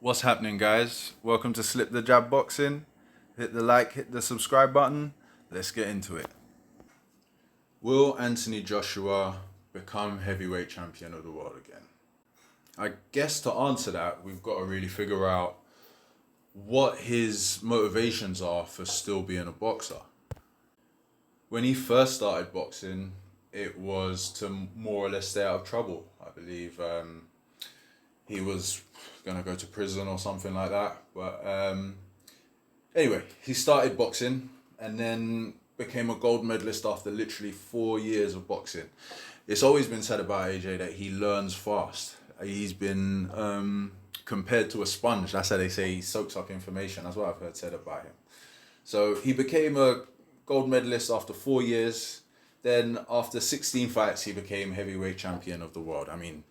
What's happening, guys? Welcome to Slip the Jab Boxing. Hit the like, hit the subscribe button. Let's get into it. Will Anthony Joshua become heavyweight champion of the world again? I guess to answer that, we've got to really figure out what his motivations are for still being a boxer. When he first started boxing, it was to more or less stay out of trouble. I believe he was going to go to prison or something like that. But anyway, he started boxing and then became a gold medalist after literally 4 years of boxing. It's always been said about AJ that he learns fast. He's been compared to a sponge. That's how they say he soaks up information. That's what I've heard said about him. So he became a gold medalist after 4 years. Then after 16 fights, he became heavyweight champion of the world. I mean,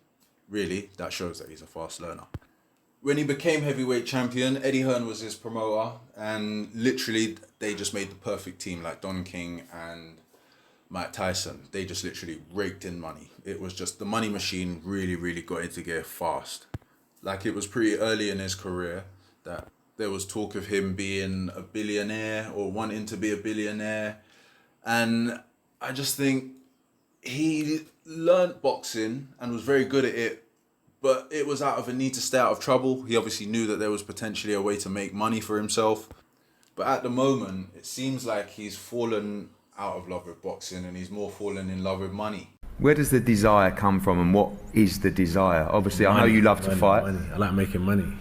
really, that shows that he's a fast learner. When he became heavyweight champion, Eddie Hearn was his promoter, and literally they just made the perfect team, like Don King and Mike Tyson. They just literally raked in money. It was just the money machine really got into gear fast. Like, it was pretty early in his career that there was talk of him being a billionaire or wanting to be a billionaire. And I just think he learned boxing and was very good at it, but it was out of a need to stay out of trouble. He obviously knew that there was potentially a way to make money for himself. But at the moment, it seems like he's fallen out of love with boxing and he's more fallen in love with money. Where does the desire come from, and what is the desire? Obviously, Money, I know you love to fight. Money. I like making money.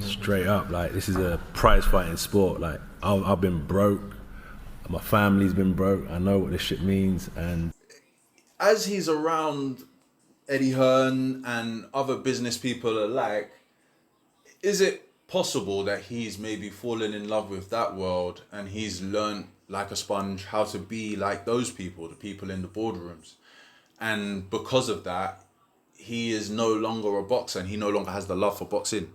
Straight up, like, this is a prize fighting sport. Like, I've been broke. My family's been broke. I know what this shit means. And as he's around Eddie Hearn and other business people alike, is it possible that he's maybe fallen in love with that world and he's learned like a sponge how to be like those people, the people in the boardrooms? And because of that, he is no longer a boxer and he no longer has the love for boxing.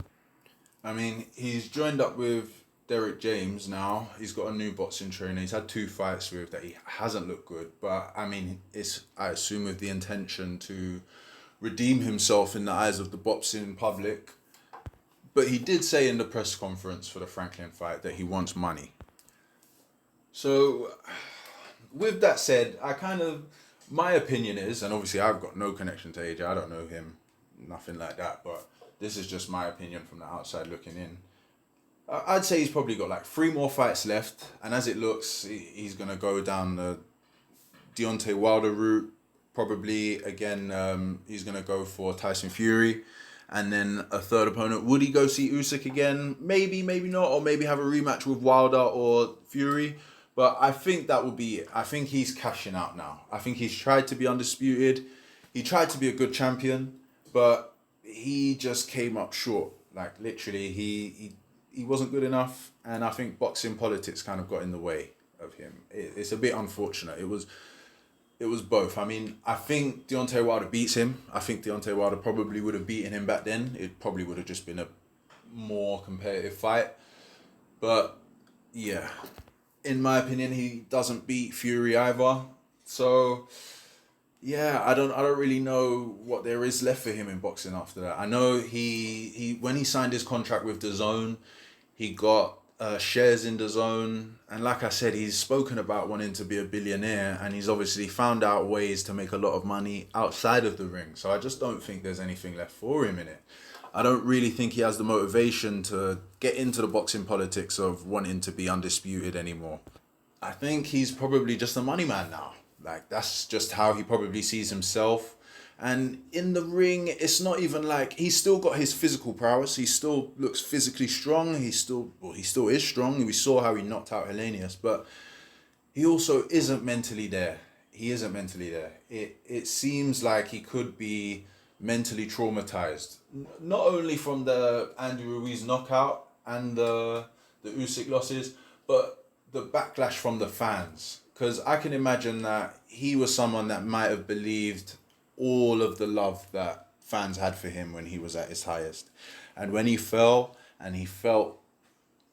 I mean, he's joined up with Derek James now. He's got a new boxing trainer. He's had 2 fights with that he hasn't looked good. But I mean, I assume with the intention to redeem himself in the eyes of the boxing public. But he did say in the press conference for the Franklin fight that he wants money. So with that said, my opinion is, and obviously I've got no connection to AJ, I don't know him, nothing like that, but this is just my opinion from the outside looking in. I'd say he's probably got like 3 more fights left, and as it looks, he's going to go down the Deontay Wilder route. Probably, again, he's going to go for Tyson Fury, and then a third opponent. Would he go see Usyk again? Maybe, maybe not, or maybe have a rematch with Wilder or Fury. But I think that would be it. I think he's cashing out now. I think he's tried to be undisputed. He tried to be a good champion, but he just came up short. Like, literally, he wasn't good enough, and I think boxing politics kind of got in the way of him. It's a bit unfortunate. It was both. I mean, I think Deontay Wilder beats him. I think Deontay Wilder probably would have beaten him back then. It probably would have just been a more competitive fight. But yeah, in my opinion, he doesn't beat Fury either. So yeah, I don't really know what there is left for him in boxing after that. I know he when he signed his contract with DAZN, he got shares in DAZN, and like I said, he's spoken about wanting to be a billionaire, and he's obviously found out ways to make a lot of money outside of the ring. So I just don't think there's anything left for him in it. I don't really think he has the motivation to get into the boxing politics of wanting to be undisputed anymore. I think he's probably just a money man now. Like, that's just how he probably sees himself. And in the ring, it's not even like, he's still got his physical prowess. He still looks physically strong. He still is strong. We saw how he knocked out Hellenius, but he also isn't mentally there. He isn't mentally there. It seems like he could be mentally traumatized, not only from the Andy Ruiz knockout and the Usyk losses, but the backlash from the fans. Because I can imagine that he was someone that might have believed all of the love that fans had for him when he was at his highest. And when he fell, and he felt,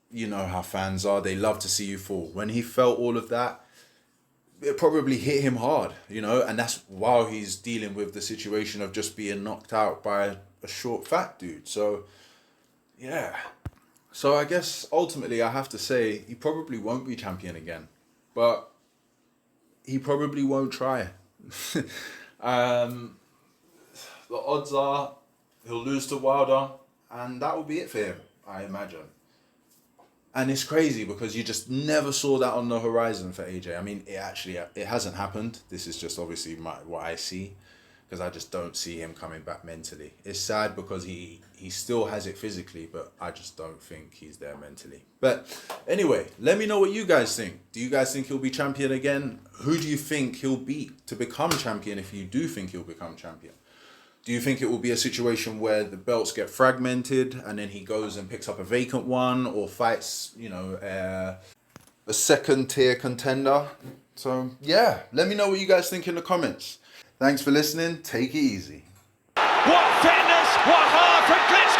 you know how fans are, they love to see you fall. When he felt all of that, it probably hit him hard, you know, and that's while he's dealing with the situation of just being knocked out by a short, fat dude. So yeah. So I guess ultimately I have to say he probably won't be champion again, but he probably won't try. The odds are he'll lose to Wilder, and that will be it for him, I imagine. And it's crazy because you just never saw that on the horizon for AJ. I mean, it hasn't happened. This is just obviously what I see, because I just don't see him coming back mentally. It's sad because he still has it physically, but I just don't think he's there mentally. But anyway, let me know what you guys think. Do you guys think he'll be champion again? Who do you think he'll beat to become champion if you do think he'll become champion? Do you think it will be a situation where the belts get fragmented and then he goes and picks up a vacant one or fights, a second tier contender? So yeah, let me know what you guys think in the comments. Thanks for listening. Take it easy. What fitness, what heart and glitz